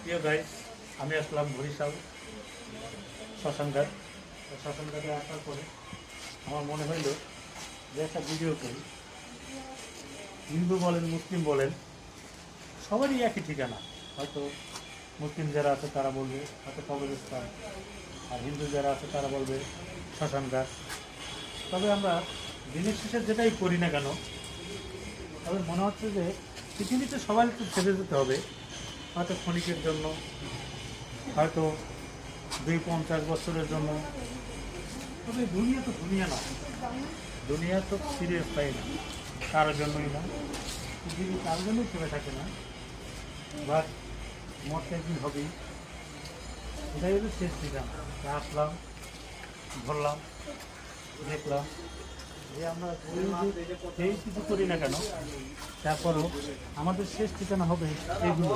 প্রিয় গাইস, আমি আসলাম বরিশাল শ্মশানঘাট। শ্মশানঘাটে আসার পরে আমার মনে হইল যে একটা ভিডিও করি। হিন্দু বলেন, মুসলিম বলেন, সবারই একই ঠিকানা। হয়তো মুসলিম যারা আছে তারা বলবে হয়তো কবরস্থান, আর হিন্দু যারা আছে তারা বলবে শ্মশানঘাট। তবে আমরা দিনের শেষে যেটাই করি না কেন, তবে মনে হচ্ছে যে পৃথিবীতে সবাই একটু ছেড়ে যেতে হবে, হয়তো ক্ষণিকের জন্য, হয়তো 2-50 বছরের জন্য। তবে দুনিয়া তো দুনিয়া না, দুনিয়া তো সিরিয়াস পাই না, কারোর জন্যই না, পৃথিবী কারোর জন্যই চলে থাকে না। বাট মরতে একদিন হবেই, এটাই হলো শেষ ঠিকানা। আসলাম, ধরলাম, দেখলাম যে আমরা যেই কিছু করি না কেন, তারপরও আমাদের শেষ ঠিকানা হবে এইগুলো।